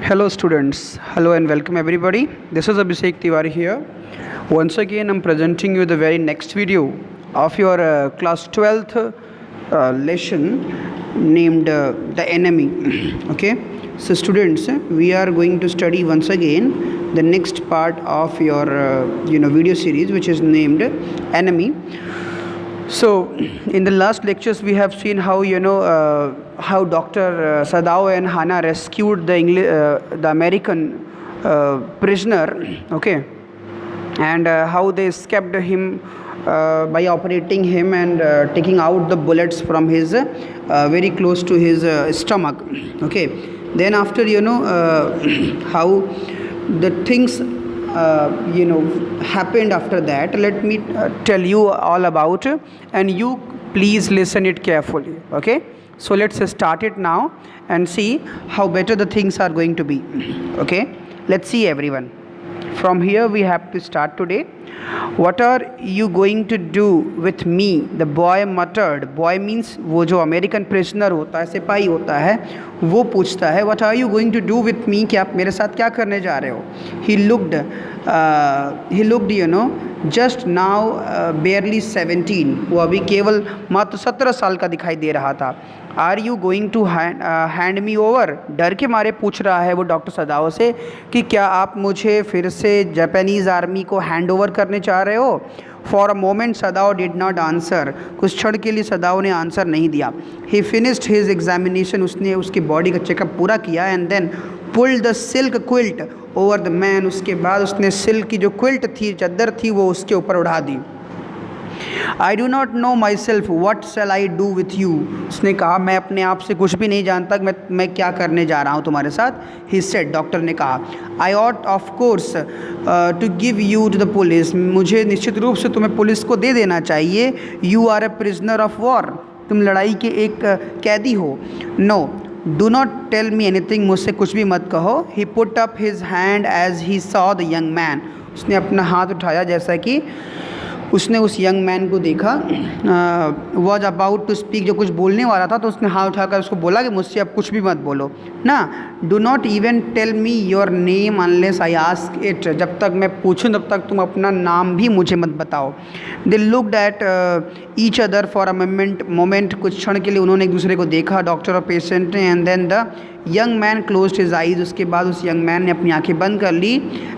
Hello students, hello and welcome everybody. This is Abhishek Tiwari here. Once again I'm presenting you the very next video of your class 12th lesson named The Enemy. Okay, so students, we are going to study once again the next part of your video series which is named Enemy. So in the last lectures we have seen how how Dr. Sadao and Hannah rescued the American prisoner, okay, and how they escaped him by operating him and taking out the bullets from his very close to his stomach, okay. Then after how the things happened after that, let me tell you all about, and you please listen it carefully, okay. So let's start it now and see how better the things are going to be, okay. Let's see everyone. From here we have to start today. What are you going to do with me? The boy muttered. Boy means वो जो American prisoner होता है, सिपाही होता है, वो पूछता है what are you going to do with me, कि आप मेरे साथ क्या करने जा रहे हो. He looked just now barely 17. वो अभी केवल मात्र 17 साल का दिखाई दे रहा था. Are you going to hand me over? डर के मारे पूछ रहा है वो डॉक्टर सदाओ से कि क्या आप मुझे फिर से जापानीज़ आर्मी को हैंड ओवर करने चाह रहे हो. For a moment Sadao did not answer. कुछ क्षण के लिए सदाओ ने आंसर नहीं दिया. He finished his examination. उसने उसकी बॉडी का चेकअप पूरा किया. And then pulled the silk quilt over the man. उसके बाद उसने सिल्क की जो क्विल्ट थी, चादर थी, वो उसके ऊपर उड़ा दी. I do not know myself what shall I do with you. उसने कहा मैं अपने आप से कुछ भी नहीं जानता, मैं क्या करने जा रहा हूँ तुम्हारे साथ. ही सेड, डॉक्टर ने कहा, I ought of course to give you to the police. मुझे निश्चित रूप से तुम्हें पुलिस को दे देना चाहिए. You are a prisoner of war. तुम लड़ाई के एक कैदी हो. No do not tell me anything. मुझसे कुछ भी मत कहो. He put up his hand as he saw the young man. उसने अपना हाथ उठाया जैसा कि उसने उस यंग मैन को देखा. Was about to speak. जो कुछ बोलने वाला था तो उसने हाथ उठाकर उसको बोला कि मुझसे अब कुछ भी मत बोलो ना. Do not even tell me your name unless I ask it. जब तक मैं पूछूं तब तक तुम अपना नाम भी मुझे मत बताओ. They looked at each other for a moment. कुछ क्षण के लिए उन्होंने एक दूसरे को देखा, डॉक्टर और पेशेंट ने. And then the young man closed his eyes. उसके बाद उस यंग मैन ने अपनी आंखें बंद कर ली.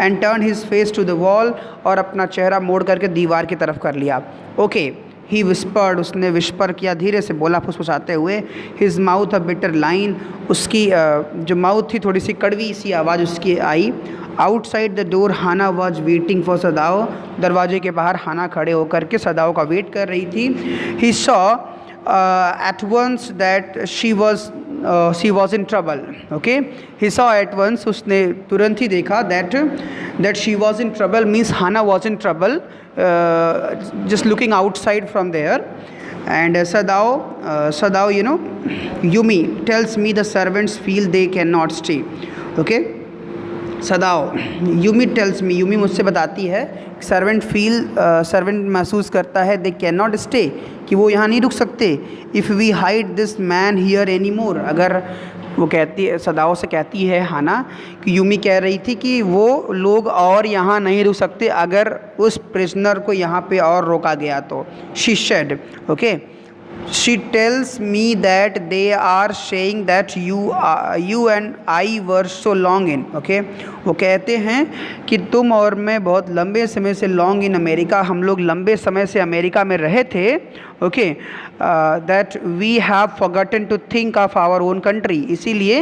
And turn his face to the wall. और अपना चेहरा मोड़ करके दीवार की तरफ कर लिया. ओके, ही विस्पर्ड. उसने विस्पर किया, धीरे से बोला फुसफुसाते हुए. His mouth a bitter line. उसकी जो माउथ थी थोड़ी सी कड़वी सी आवाज़ उसकी आई. Outside the door Hana was waiting for Sadao. दरवाजे के बाहर हाना खड़े होकर के सदाओ का वेट कर रही थी. He saw at once that she was in trouble. Okay, he saw at once. उसने तुरंत ही देखा that she was in trouble means Hana was in trouble. Just looking outside from there. And Sadao, Yumi tells me the servants feel they cannot stay. Okay, Sadao, Yumi tells me, Yumi मुझसे बताती है, servant महसूस करता है they cannot stay, कि वो यहाँ नहीं रुक सकते. If we hide this man here anymore. अगर वो कहती है, सदाओ से कहती है हाना कि यूमी कह रही थी कि वो लोग और यहाँ नहीं रुक सकते अगर उस प्रिजनर को यहाँ पे और रोका गया तो. She said, okay, she tells me that they are saying that you and I were so long in. Okay, वो कहते हैं कि तुम और मैं बहुत लंबे समय से, लॉन्ग इन अमेरिका, हम लोग लंबे समय से अमेरिका में रहे थे. Okay, that we have forgotten to think of our own country. इसीलिए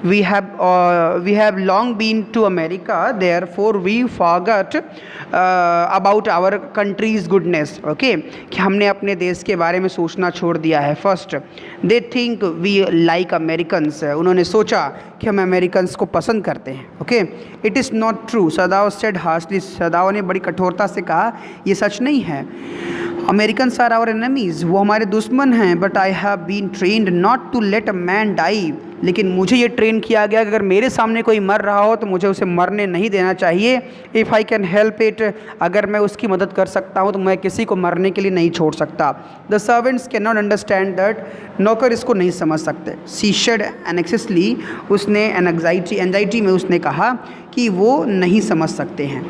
we have long been to America, therefore we forgot about our country's goodness. Okay, कि हमने अपने देश के बारे में सोचना छोड़ दिया है. First they think we like Americans. उन्होंने सोचा कि हम अमेरिकन्स को पसंद करते हैं. Okay, it is not true. Sadao said harshly. Sadao ने बड़ी कठोरता से कहा, ये सच नहीं है. अमेरिकन्स आर आवर एनिमीज़, वो हमारे दुश्मन हैं, but I have been trained not to let a man die, लेकिन मुझे ये ट्रेन किया गया कि अगर मेरे सामने कोई मर रहा हो तो मुझे उसे मरने नहीं देना चाहिए। If I can help it, अगर मैं उसकी मदद कर सकता हूँ तो मैं किसी को मरने के लिए नहीं छोड़ सकता। The servants can not understand that, नौकर इसको नहीं समझ सकते। सी शेड एनेक्सिसली, उसने एंजाइटी में उसने कहा कि वो नहीं समझ सकते हैं,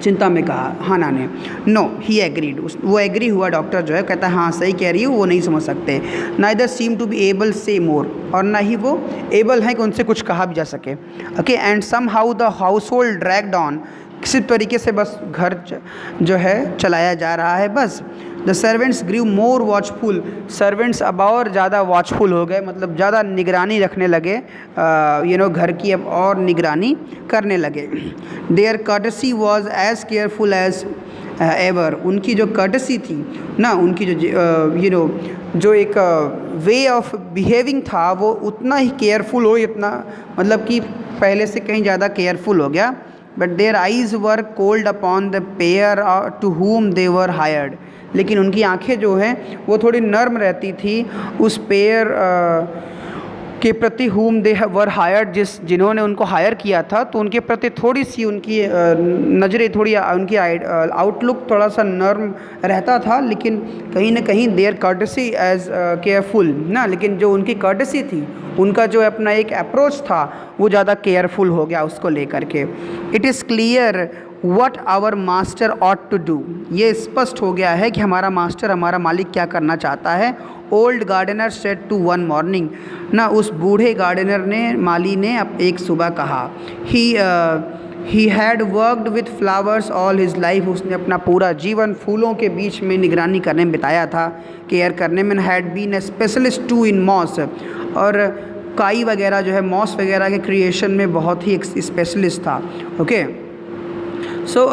चिंता में कहा हाना ने। नो ही एग्रीड, वो एग्री हुआ, डॉक्टर जो है कहता है हाँ सही कह रही हूँ, वो नहीं समझ सकते। Neither seem to be able say more, और ना ही वो एबल हैं कि उनसे कुछ कहा भी जा सके। Okay, and somehow the household dragged on, किसी तरीके से बस घर जो है चलाया जा रहा है बस। The servants grew more watchful, servants अब और ज़्यादा वॉचफुल हो गए, मतलब ज़्यादा निगरानी रखने लगे, घर की अब और निगरानी करने लगे। Their courtesy was as careful as ever, उनकी जो कर्टसी थी ना, उनकी जो जो एक वे ऑफ बिहेविंग था वो उतना ही केयरफुल हो, इतना मतलब कि पहले से कहीं ज़्यादा केयरफुल हो गया। But their eyes were cold upon the pair to whom they were hired, लेकिन उनकी आंखें जो हैं वो थोड़ी नर्म रहती थी उस पेयर के प्रति whom they were hired, जिन्होंने उनको हायर किया था, तो उनके प्रति थोड़ी सी उनकी नज़रें, थोड़ी उनकी आउटलुक थोड़ा सा नर्म रहता था, लेकिन कहीं ना कहीं देयर कर्टसी एज केयरफुल ना, लेकिन जो उनकी कर्टसी थी, उनका जो अपना एक अप्रोच था वो ज़्यादा केयरफुल हो गया उसको लेकर के। It is clear what our master ought to do, ये स्पष्ट हो गया है कि हमारा मास्टर, हमारा मालिक क्या करना चाहता है। Old gardener said to one morning ना, उस बूढ़े गार्डनर ने, माली ने अब एक सुबह कहा, he had worked with flowers all his life, उसने अपना पूरा जीवन फूलों के बीच में निगरानी करने में बिताया था, केयर करने में। Had been a specialist too in moss, और काई वगैरह जो है मॉस वगैरह के क्रिएशन में बहुत ही एक स्पेशलिस्ट था। Okay, so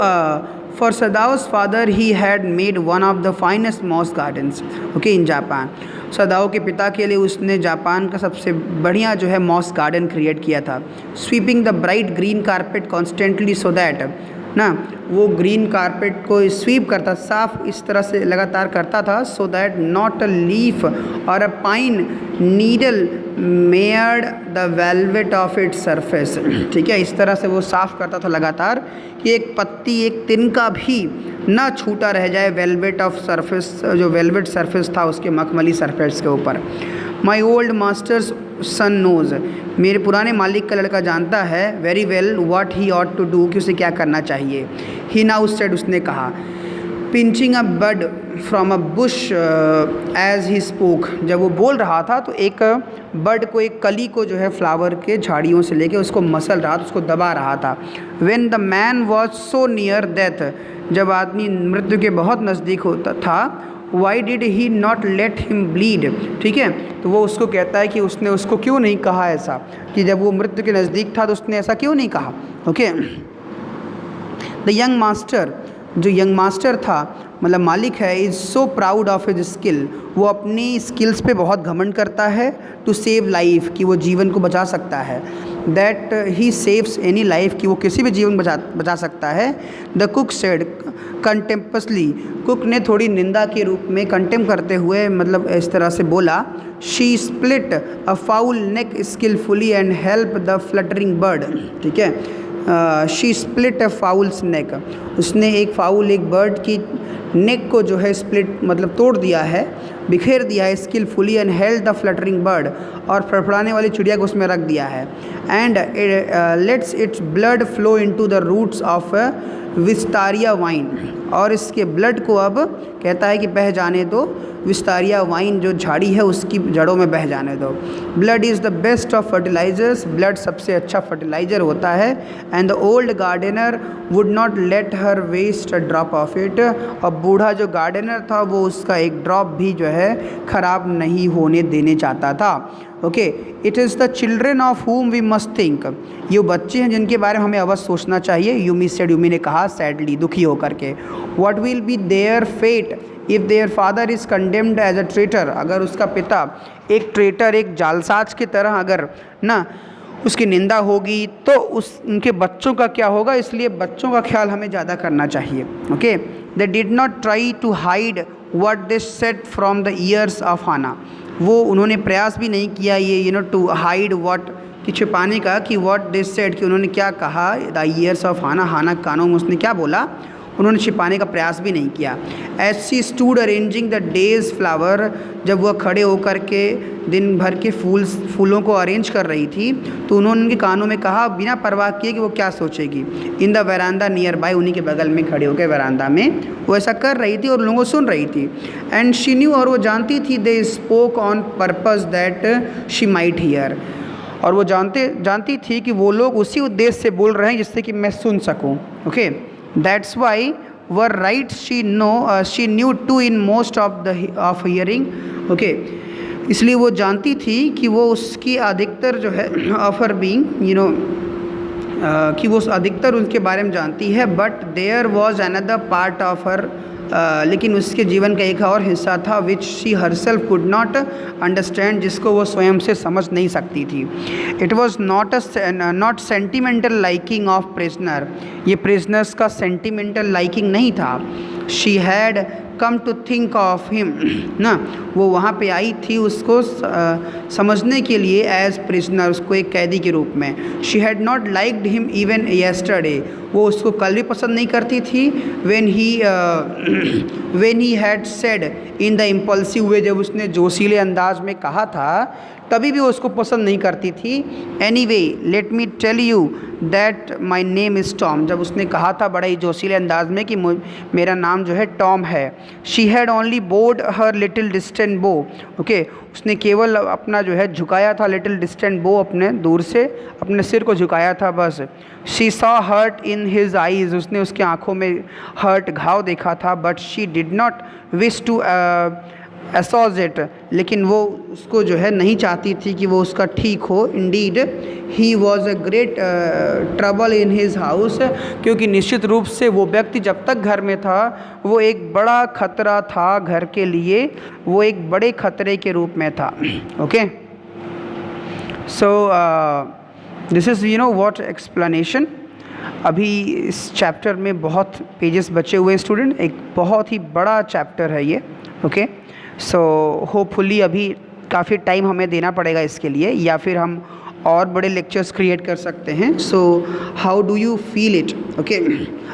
for Sadao's father he had made one of the finest moss gardens okay in Japan, Sadao के पिता के लिए उसने जापान का सबसे बढ़िया जो है मॉस गार्डन क्रिएट किया था। Sweeping the bright green carpet constantly so that ना, वो ग्रीन कारपेट को स्वीप करता, साफ इस तरह से लगातार करता था, so that not a leaf or a pine needle marred the velvet of its surface, ठीक है, इस तरह से वो साफ़ करता था लगातार कि एक पत्ती, एक तिनका भी ना छूटा रह जाए वेलवेट ऑफ सरफेस, जो वेलवेट सरफेस था उसके मखमली सरफेस के ऊपर। My old master's son knows, मेरे पुराने मालिक का लड़का जानता है very well what he ought to do, कि उसे क्या करना चाहिए। ही नाउ सेड, उसने कहा, pinching a bud from a bush as he spoke, जब वो बोल रहा था तो एक बर्ड को, एक कली को जो है फ्लावर के झाड़ियों से लेके उसको मसल रहा था, उसको दबा रहा था। When the man was so near death, जब आदमी मृत्यु के बहुत नज़दीक होता था, why did he not let him bleed, ठीक है, तो वो उसको कहता है कि उसने उसको क्यों नहीं कहा ऐसा, कि जब वो मृत्यु के नज़दीक था तो उसने ऐसा क्यों नहीं कहा। ओके, द यंग मास्टर, जो यंग मास्टर था मतलब मालिक है, is so proud of his skill, वो अपनी स्किल्स पे बहुत घमंड करता है, टू सेव लाइफ, कि वो जीवन को बचा सकता है, that he saves any life, कि वो किसी भी जीवन बचा सकता है। द कुक सेड कंटेम्पसली, कुक ने थोड़ी निंदा के रूप में, कंटेम करते हुए मतलब इस तरह से बोला, she split a foul neck skilfully and help the fluttering bird, ठीक है, शी स्प्लिट अ फाउल्स नेक, उसने एक फाउल, एक बर्ड की नेक को जो है स्प्लिट मतलब तोड़ दिया है, बिखेर दिया है, skilfully, and held the fluttering bird, और फड़फड़ाने वाली चिड़िया को उसमें रख दिया है। And lets its blood flow into the roots of wisteria vine, और इसके ब्लड को अब कहता है कि बह जाने दो, विस्तारिया वाइन जो झाड़ी है उसकी जड़ों में बह जाने दो। Blood is the best of fertilisers, blood सबसे अच्छा फर्टिलाइज़र होता है। And the old gardener would not let her waste a drop of it, और बूढ़ा जो गार्डनर था वो उसका एक ड्रॉप भी जो है ख़राब नहीं होने देने चाहता था। Okay, it is the children of whom we must think, ये बच्चे हैं जिनके बारे में हमें अवश्य सोचना चाहिए। यूमी सेड, यूमी ने कहा सैडली, दुखी होकर के। What will be their fate if their father is condemned as a traitor, अगर उसका पिता एक ट्रेटर, एक जालसाज की तरह अगर ना उसकी निंदा होगी तो उनके बच्चों का क्या होगा, इसलिए बच्चों का ख्याल हमें ज़्यादा करना चाहिए। Okay, they did not try to hide what they said from the ears of Hana. वो उन्होंने प्रयास भी नहीं किया ये टू हाइड व्हाट, कि छिपाने का, कि व्हाट दे सेड, कि उन्होंने क्या कहा, द ईयर्स ऑफ हाना, हाना कानों में उसने क्या बोला, उन्होंने छिपाने का प्रयास भी नहीं किया। As she stood arranging the day's flower, जब वह खड़े होकर के दिन भर के फूलों को अरेंज कर रही थी, तो उन्होंने उनके कानों में कहा बिना परवाह किए कि वो क्या सोचेगी। In the veranda nearby, उन्हीं के बगल में खड़े होकर वरांदा में वो ऐसा कर रही थी और लोगों को सुन रही थी। एंड शी न्यू, और वो जानती थी, they spoke on purpose that she might here, और वो जानती थी कि वो लोग उसी उद्देश्य से बोल रहे हैं जिससे कि मैं सुन सकूं। Okay, that's why were right she knew to in most of hearing. Okay, इसलिए वो जानती थी कि वो उसकी अधिकतर जो है ऑफ हर बीइंग कि वो अधिकतर उनके बारे में जानती है। But there was another part of her, लेकिन उसके जीवन का एक और हिस्सा था which she herself could not understand, जिसको वो स्वयं से समझ नहीं सकती थी। It was not sentimental liking of prisoner, ये प्रिजनर्स का सेंटिमेंटल लाइकिंग नहीं था। She had come to think of him ना, वो वहाँ पे आई थी उसको समझने के लिए एज प्रिजनर, उसको एक कैदी के रूप में। She had not liked him even yesterday, वो उसको कल भी पसंद नहीं करती थी। When he had said in the impulsive way, जब उसने जोशीले अंदाज में कहा था तभी भी वो उसको पसंद नहीं करती थी। Anyway let me tell you that my name is Tom, जब उसने कहा था बड़ा ही जोशीले अंदाज में कि मेरा नाम जो है टॉम है। She had only board her little distant बो, ओके, उसने केवल अपना जो है झुकाया था लिटिल डिस्टेंट बो, अपने दूर से अपने सिर को झुकाया था बस। She saw hurt in his eyes, उसने उसकी आँखों में हर्ट घाव देखा था। But she did not wish to accuse, लेकिन वो उसको जो है नहीं चाहती थी कि वो उसका ठीक हो। Indeed he was a great trouble in his house, क्योंकि निश्चित रूप से वो व्यक्ति जब तक घर में था वो एक बड़ा खतरा था घर के लिए, वो एक बड़े खतरे के रूप में था। Okay, so this is what explanation. अभी इस चैप्टर में बहुत पेजेस बचे हुए हैं स्टूडेंट, एक बहुत ही बड़ा चैप्टर है ये। ओके, सो होपफुली अभी काफ़ी टाइम हमें देना पड़ेगा इसके लिए, या फिर हम और बड़े लेक्चर्स क्रिएट कर सकते हैं। So how do you feel it? Okay,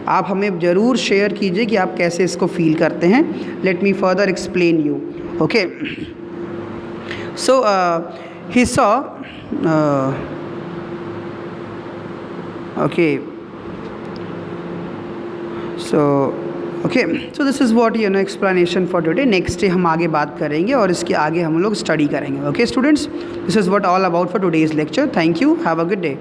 आप हमें ज़रूर शेयर कीजिए कि आप कैसे इसको फील करते हैं। Let me further explain you. Okay, so he saw okay, so this is what explanation for today. Next day हम आगे बात करेंगे और इसके आगे हम लोग स्टडी करेंगे। Okay students, this is what all about for today's lecture. Thank you, have a good day.